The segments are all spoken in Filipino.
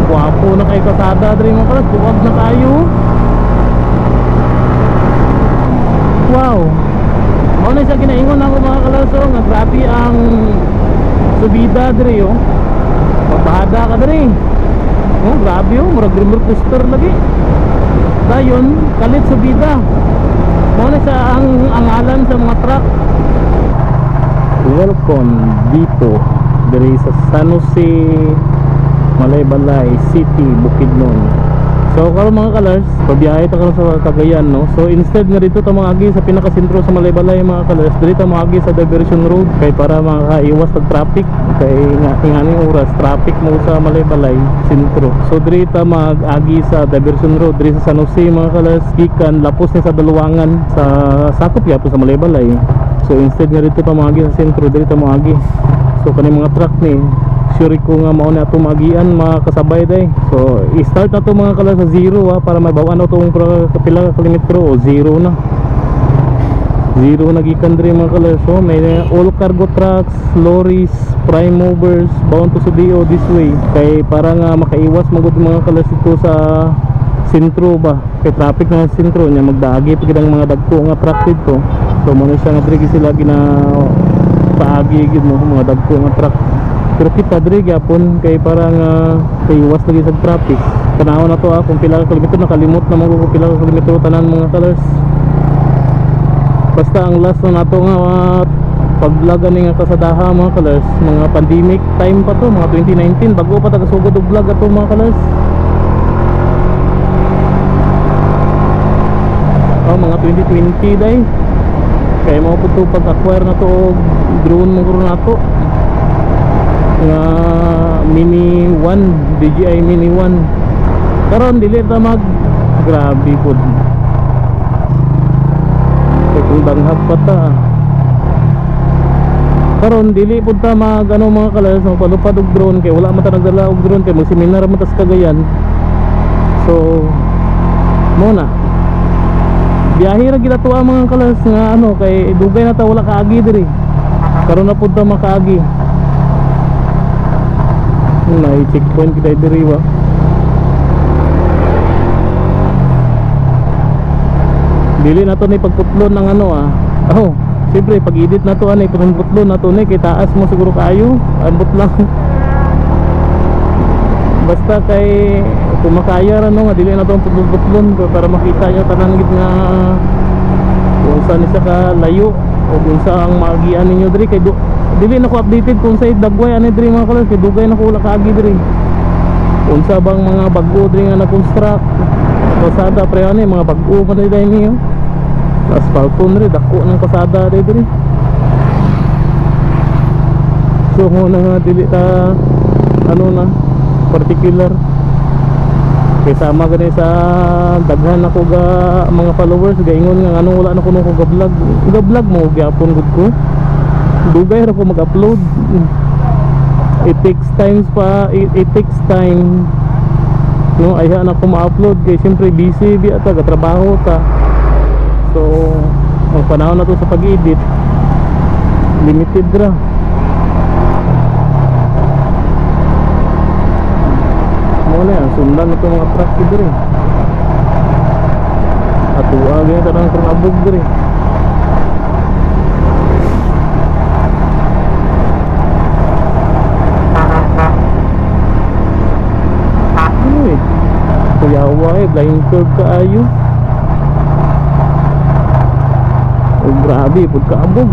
Guwapo na kay kasada diri mga kalas, buwag na tayo. Wow. Mao na siya ginaingon ako mga kalas, oh, nga grabe ang subida diri oh. Magbahada ka diri. Oh, grabe oh, murag roller coaster lagi. Dayon, kalit subida. Mao na siya ang angalan sa mga truck. Welcome dito diri sa San Jose, Malaybalay City, Bukidnon. So karon mga kalars, pabiyahe ta karon sa Cagayan, no. So instead nga dito ta maagi sa pinakasentro sa Malaybalay mga kalars, dito ta maagi sa Diversion Road kay para makaiwas sa traffic kay nganing oras traffic mo sa Malaybalay sentro. So dito ta mag-agi sa Diversion Road diri sa San Jose mga kalars, gikan lapos ni sa Daluwangan sa sakop gyapon sa Malaybalay. So instead nga dito ta maagi sa sentro, dito ta maagi. So kaning mga truck ni sure ko nga mao na ato magian makasabay day. So i-start na to mga kalas sa zero para may bawaan na itong kapila ka kilometro o zero na. Zero na gikan diri mga kalas. So may all cargo trucks, lorries, prime movers bound to Sudio this way. Kay para nga makaiwas magud mga kalas ito sa sentro ba. Kay traffic na sa sentro nya magdaagi pagid ang mga dagko nga truck dito. So mo na siya nga diri sila gina paagi gid mo mga dagko nga truck. Pero kita diri gyapon kay para nga iwas lagi sa traffic. Tanaw na to kung pila ka kilometro, nakalimot na mo kung pila ka kilometro tanan mga kalars. Basta ang last na nato nga paglagan ni nga kasadaha mga kalars, mga pandemic time pa to, mga 2019 bago pa tagasugod og vlog ato mga kalars. Mga 2020 day. Kaya mo pud to pag-acquire na to og drone mo guro nato. Nga Mini 1, DJI Mini 1. Karon dili ta mag grabe pud. Kay kung danghag pa ta. Karon dili pud ta mag ano mga kalas, magpalupad og drone kay wala man ta nagdala og drone kay magseminar man ta sa Cagayan. So mo na biyahe ra gid ato mga kalas nga ano kay dugay na ta wala kaagi diri. Karon na pud ta makaagi. May checkpoint kita diri wa. Dili na to ni pagputlon ng ano Oh, siyempre pag edit na to ani pagputlon na to ni kay taas mo siguro kaayo, ambot lang. Basta kay kung makaya ra no nga dili na to putlon para makita nyo tanan gid nga kung saan ni sa kalayo o kung saan ang maagian ninyo diri kay dili na ko updated kung sa dagway ani diri mga kalas kay dugay na ko wala kaagi diri. Unsa bang mga bag-o diri nga na-construct kasada pre ani mga bag-o man diri niyo. Asphalto na rin dako ng kasada diri. So na nga dili ta ano na particular kay sama gani sa daghan ako ga mga followers gaingon nga anong wala na kuno ko ga vlog mo gyapon gud ko. Dugay ra ko mag-upload. It takes time no ayha na ko ma-upload kay siyempre busy biya ta trabaho ta. So ang panahon na to sa pag-edit limited ra. Mo na sundan na to mga truck diri. Atua gyud tanang abog diri. Kuyawa blind curve kaayo. Oh grabe pud kaabog.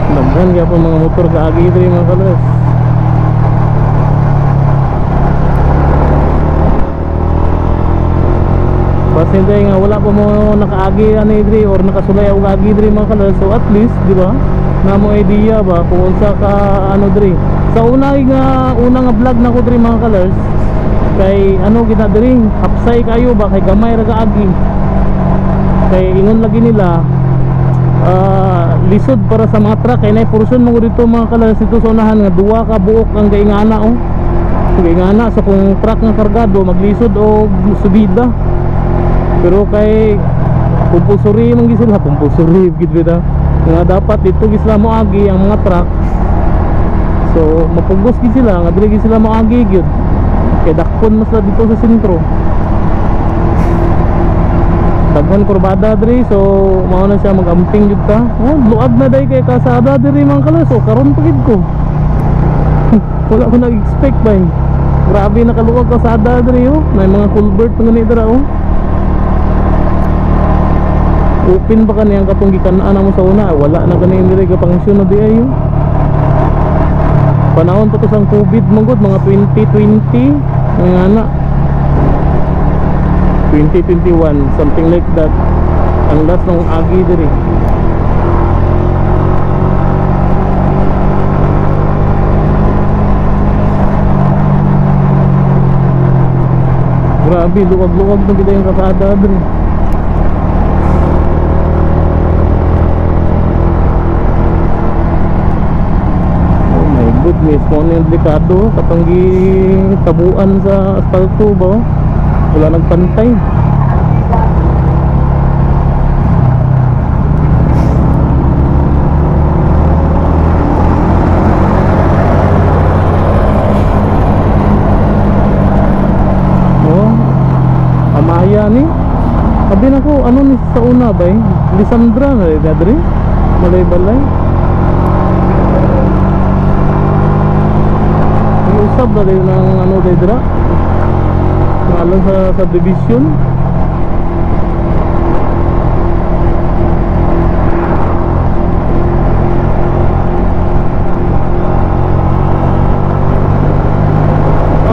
Daghan gyapon mga motor kaagi diri mga kalas. Pasensya nga wala pa mo nakaagi ani diri or nakasulay og agi diri mga kalas. So at least di ba namo idea ba kung unsa ka ano diri. Sa unang vlog nako diri mga kalas kay ano gina diri hapsay kayo ba kay gamay ra kaagi. Kay ingon lagi nila lisod para sa mga truck kay nay portion mo dito mga kalas dito sa unahan nga duwa ka buok ang gaingana gaingana sa kung truck nga kargado maglisod og subida. Pero kay compulsory man gid sila, compulsory gid bida nga dapat dito gid sila moagi ang mga truck. So mapugos gid sila nga dili gid sila moagi gyud kay dakpon mas dito sa sentro. Daghan kurbada diri, so mao na siya magamping jud ka. Oh, luag na day kay kasada diri mga kalas. So karon pa gid ko. Wala ko nag-expect ba. Grabe nakaluwag kasada diri oh. May mga culvert nga ni dira oh. Open pa kaniyang katong gikan-an mo sa una. Wala na kani diri ka pangsyon na di ayo. Panahon pa to sang COVID mangod mga 2020 nga na 2021 something like that ang last ng agi diri. Grabe luwag-luwag na gid yung kasada diri. Oh my goodness, mo ni delikado katong tabuan sa asfalto ba. Wala nagpantay. Oh, amaya ni. Sabi na ko, ano ni sa una ba eh? Lisandra na rin dali. Balay-balay. May usab na rin ng ano dira. Alam sa subdivision.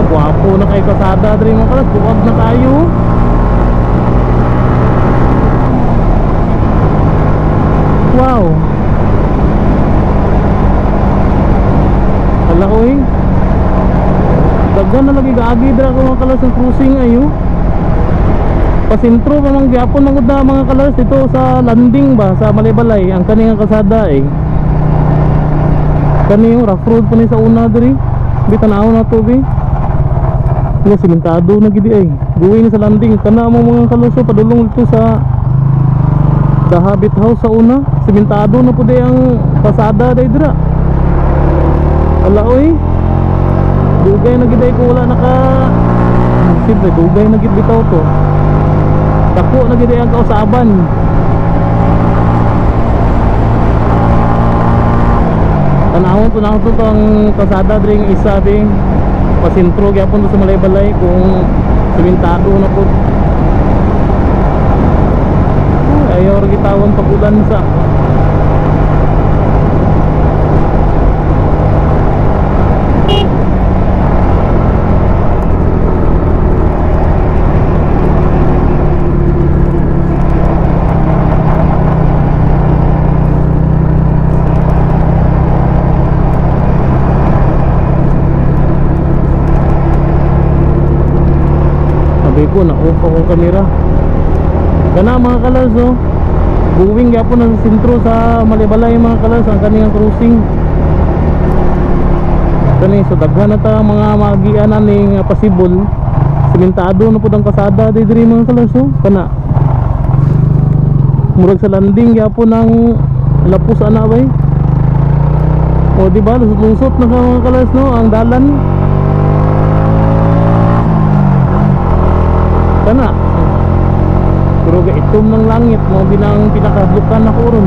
Gwapo na kay kasada diri mga kalas, buwag na tayo. Wow. Hala ko eh. Daghan na lagi gaagi dira ko mga kalas ng cruising ayo. Pasintro pa mang gyapon mangud na mga kalas dito sa landing ba sa Balay-Balay ang kaning kasada eh. Kani yung rough road pa ni sa una diri. Bitanaw na to bi. Nga simentado na gid ay. Buwi na sa landing kana mo mga kalas padulong dito sa The Habit House sa una. Simentado na pud ang pasada dira. Ala oy. Dugay na giday ko wala naka simple dugay na gid bitaw to. Dako na giday ang kausaban. Tanawon to na to ang kasada dring isa ding pasintro gyapon sa Balay-Balay kung simentado na pud. Ayaw ra gitawon pagulan sa ko na-off akong kamera. Kana mga kalas oh. Buwing gyapon na sa sentro sa Balay-Balay mga kalas ang kaniyang cruising. Kani so daghan na ta mga magianan ning pasibol. Simentado na pud ang kasada diri mga kalas oh. Kana. Murag sa landing gyapon ang lapos ana bay. O di ba lusot na ka mga kalas no ang dalan. Kana pero itom ng langit mo binang pinakablukan na kuron.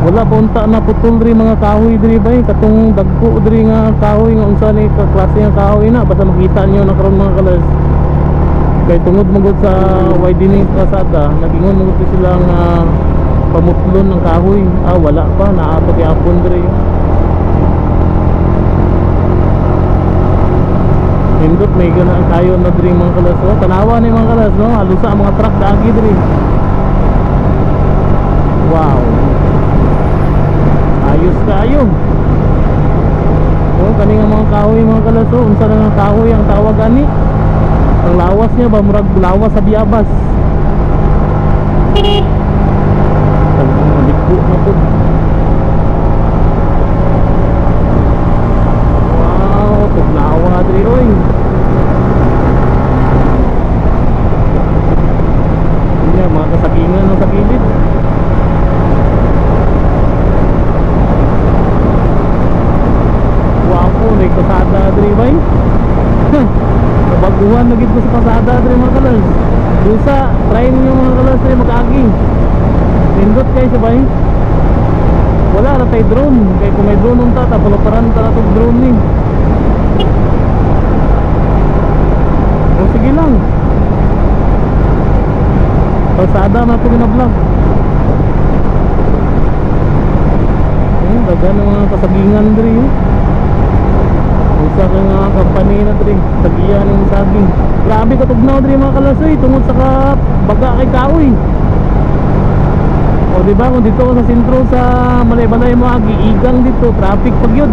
Wala pa unta na putol diri mga kahoy diri bay katong dagko diri nga kahoy nga unsa ni ka klase nga kahoy na basta makita niyo na karon mga kalas. Kay tungod magud sa widening kasada nagingon magud sila nga pamutlon ng kahoy. Wala pa naato kay apon diri. Hindot may ganaan tayo na diri mga kalas oh. Tanawa ni mga kalas no, halusa ang mga truck daagi diri. Wow. Ayos kayo. Oh, kani nga mga kahoy mga kalas oh, unsa na nga kahoy ang tawag ani? Ang lawas niya ba murag lawas sa Biabas. Malikpo na po. Wow, tugnawa diri oy. ko sa pasada dre mga kalas. Dusa, try ninyo mga kalas dre mag-agi. Nindot kayo sabay. Wala na tayo drone. Kaya kung may drone unta, tapalaparan ta na itong drone ni. O sige lang. Pasada na ito gina-vlog. Dagan ng mga kasagingan diri. Usa ka nga company na diri, tagiyan ng saging. Grabe ka tugnaw diri mga kalasoy tungod sa baga kay kaoy. O di ba kung dito sa sentro sa Malay-Balay mo giigang dito, traffic pag yun.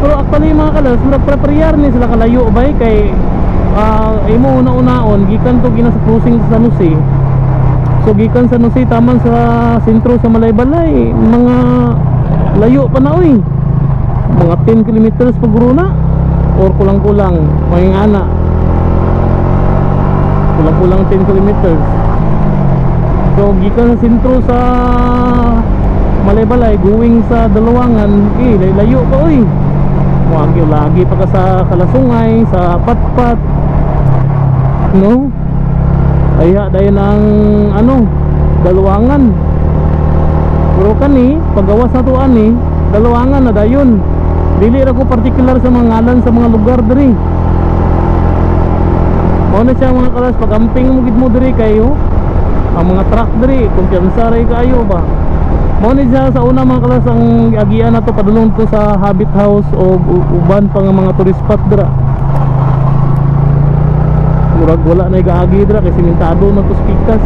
Pero actually mga kalas, murag preparyar ni sila kalayo bay kay imo una-unaon gikan to gina sa cruising sa San Jose. So gikan sa San Jose taman sa sentro sa Malay-Balay, mga layo pa na oy. Mga 10 kilometers pag runa or kulang-kulang mangingana. Kulang-kulang 10 kilometers. So gikan sa sentro sa Malay-Balay going sa Dalawangan, layo pa oy. Wagi lagi pa ka sa Kalasungay, sa Patpat. No? Aya dayon ang Dalawangan. Pero kani, paggawas na to ani, Dalawangan na dayon. Dili ra ko particular sa mga ngalan sa mga lugar diri. Mao na siya mga kalas, pag-amping mo gid mo diri kayo. Ang mga truck diri, kumpiyansa ray kayo ba. Mao ni siya sa una mga kalas ang agian na to padulong to sa Habit House o uban pa nga mga tourist spot dira. Murag wala na igaagi dira kay simentado na to spikas.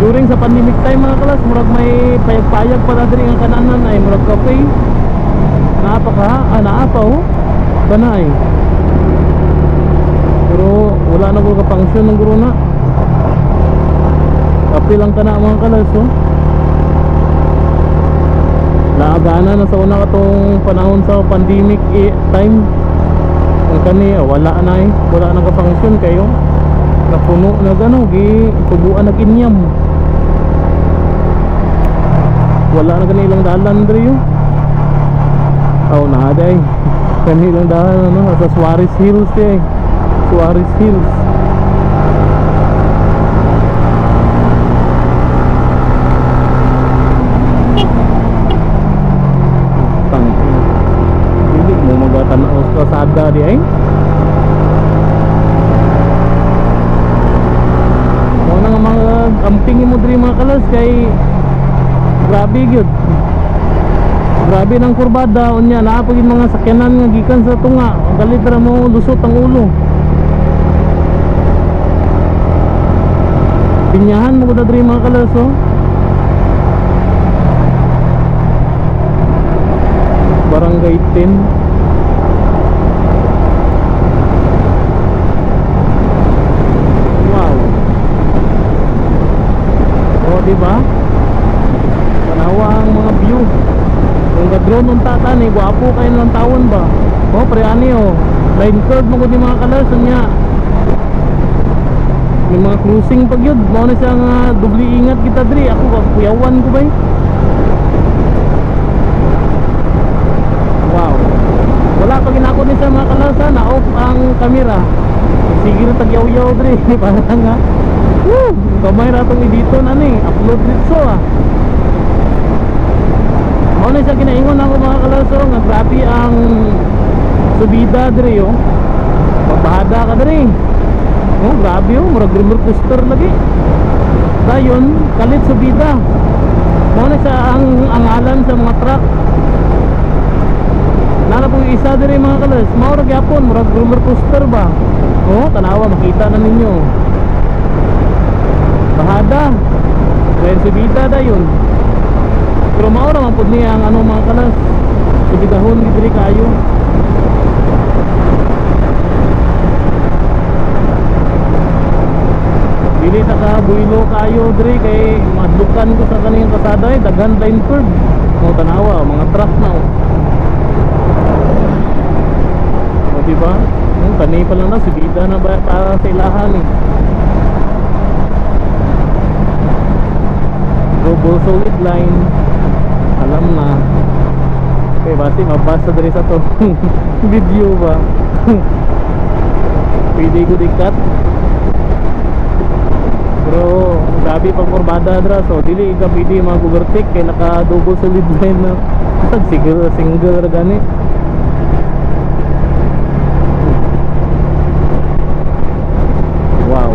During sa pandemic time mga kalas, murag may payag-payag pa na diri ang kananan ay murag cafe. Naapa ka? Naapa oh. Kanay. Pero wala na ko ka-function ng guro na. Kape lang ka na mga kalas oh. Laagana na sa una katong panahon sa pandemic time. Ang kani wala na wala na ka-function kayo. Napuno na gano, tubuan na kinyam. Wala na kanilang dalan diri yo. Na aday. Kanilang dalan sa Suarez Hills eh. Suarez Hills. Tang. Hindi mo magatanaw sa pasada di ay. Mo nang mga amping mo diri mga kalas kay grabe gyud. Grabe ng kurbada unya naa pa gid mga sakyanan nga gikan sa tunga. Ang galit ra mo lusot ang ulo. Pinyahan mo gud diri mga kalas oh. Barangay 10. Wow. Oh, di ba? Tanawa ang mga view. Kung ga-drone ng tatan gwapo kayo ng tawon ba? Oh, pre ani oh. Line curve mo gud ni mga kalas nya. May mga cruising pag yun. Mao na siya nga dubli ingat kita diri. Ako kuyawan ko ba eh. Wow. Wala pa ginako ni sa mga kalasa. Na-off ang camera. Sige na tagyaw-yaw diri. Parang nga. Kamay na itong edito na ni. Upload dito ah. Mao na siya ginaingon ako mga kalaso. Nga grabe ang subida diri oh. Magbahada ka diri. Oh, grabe oh, murag roller coaster lagi. Dayon, kalit subida. Mao na siya ang angalan sa mga truck. Nara po isa diri mga kalas. Mao ra gyapon, murag roller coaster ba. Oh, tanawa makita na ninyo. Bahada. Kaya subida dayon. Pero mao ra man pud niya ang mga kalas. Subidahon diri kayo. Dili ta ka builo kayo diri kay madlukan ko sa kaniyang kasada daghan line curve. Mo tanawa mga truck na oh. O diba? Kani pa lang na subida na ba para sa ilahan eh. Double solid line. Alam na. Okay, basi mabasa diri sa to. Video ba? Pwede ko dikat. Pero grabe pang kurbada dra, so dili ka pwede mag-overtake kay naka-double solid line na. Sag single ra gani. Wow.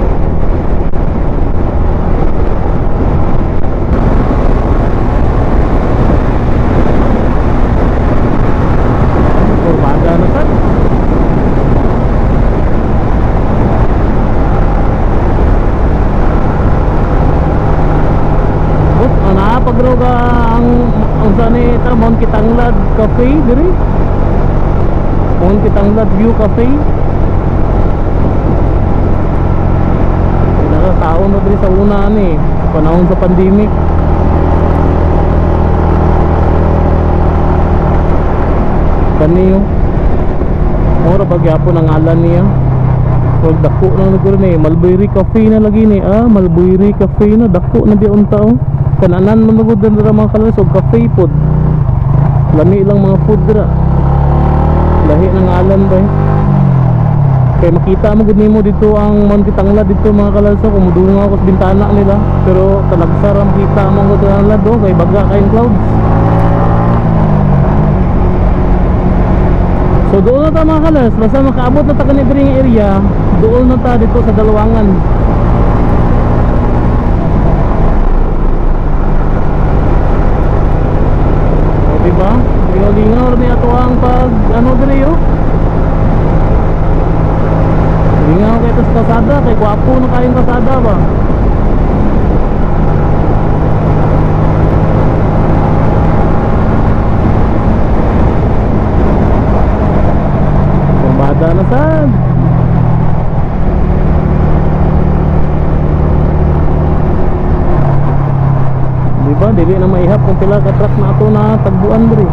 Kurbada na sad. Pagdroga ang sani ita Mount Kitanglad Cafe diri. Mount Kitanglad View Cafe. Nakataon na diri sa una ni panahon sa pandemic. Kaniyo ora bagyapon ang ngalan niya. Pag dako na lugar ni Mulberry Cafe na lagi ni. Mulberry Cafe na dako na di unta. Kananan mo nagod dira mga kalas og cafe food. Lami lang mga food dira. Lahi ng alan ba eh. Kaya makita mo gud nimo dito ang Mount Kitanglad dito mga kalas ko mudungo ako sa bintana nila. Pero talagsara makita mo gud ang lado kay baga kayong clouds. So doon na ta mga kalas, basta makaabot na ta kani diri nga area, doon na ta dito sa Dalawangan. Diba? Lingaw-lingaw rin ato ang pag ano diri yo. Lingaw kay ito sa kasada, kay gwapo na kayong kasada ba. Kumbada na sad. Diba? Dili na maihap kung pila ka truck na ato na tagbuan diri.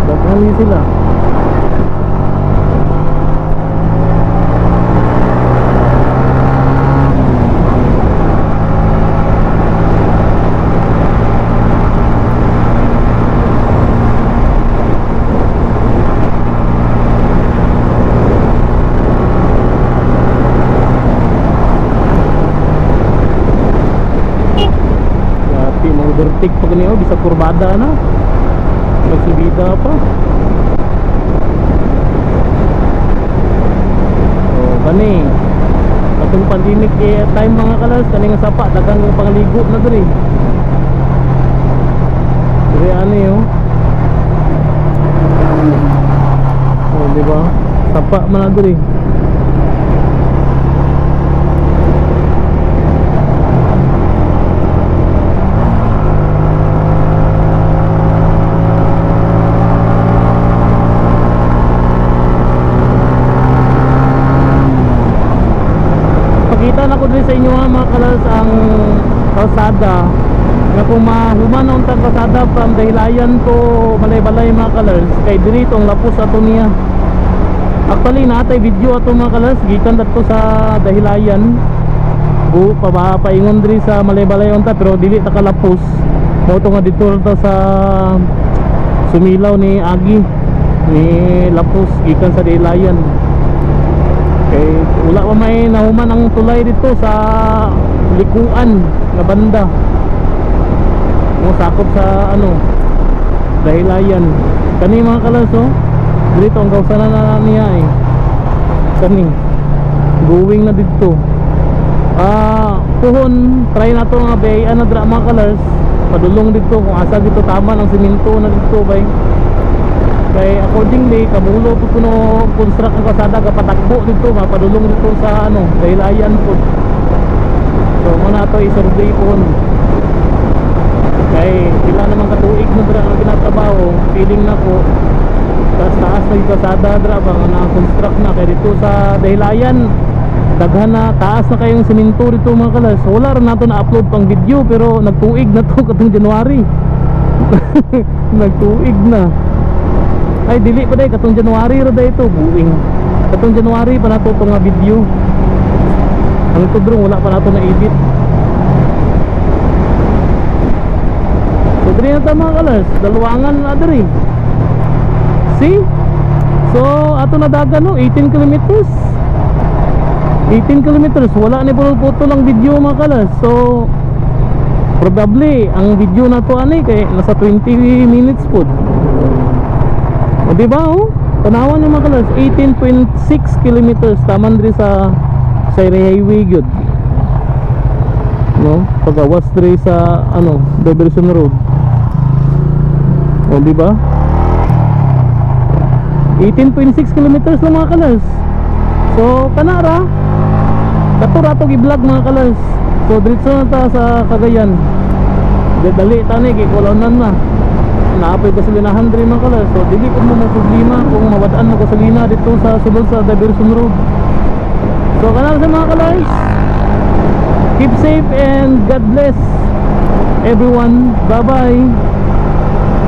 Daghan ni sila. Overtake pag niyo bisa kurbada na. Magsibida pa. So kani atong pandemic time mga kalas kani nga sapa daghang pangligo na diri. Diri ani yo. Oh di ba? Sapa man na diri. Pakita na ko din sa inyo mga kalas ang kalsada na kung mahuman na untang kalsada from Dahilayan to Balay-Balay mga kalas kay diri tong lapos ato niya. Actually natay video ato mga kalas gikan dadto sa Dahilayan paingon diri sa Balay-Balay unta pero dili ta kalapos mo to nga dito ta sa Sumilaw ni Agi ni lapos gikan sa Dahilayan. Okay, wala pa may nahuman ang tulay dito sa likuan na banda. Mo sakop sa ano Dahilayan. Kani mga kalaso, dito ang kausanan na niya eh. Kani going na dito. Puhon try na to nga bay ana dra mga kalas. Padulong dito kung asa dito tama ang semento na dito bay. Kay accordingly kamulo po kuno construct ang kasada kapatakbo dito mapadulong dito sa ano Dahilayan po. So muna to i-survey po kay sila naman katuig na dra ang ginatrabaho feeling na po taas na yung kasada dra ba nga na-construct na kay dito sa Dahilayan daghan na taas na kayong semento dito mga kalas. So, wala rin nato na-upload pang video pero nagtuig na to katong January. Nagtuig na. Ay dili pa day katong January ra day ito buing. Katong January pa nato nga video. Ang tudrong wala pa nato na edit. So Diri na ta mga kalars, daluwangan na diri. See? So ato na dagan no, 18 kilometers. 18 kilometers, wala ni puto lang video mga kalars. So probably ang video na to ani kay nasa 20 minutes po. O diba oh? Tanawan yung mga kalars, 18.6 kilometers taman diri sa highway gyud. No, pagawas diri sa ano, diversion road. O diba? 18.6 kilometers lang mga kalars. So kanara katura to gi-vlog mga kalars. So diretso na ta sa Cagayan. Dali tani kay kolonan na. Naapay gasolinahan diri mga kalars. So dili ko mo problema kung mawadaan mo gasolina dito sa sulod sa diversion road. So kanara sa mga kalars. Keep safe and God bless everyone. Bye bye.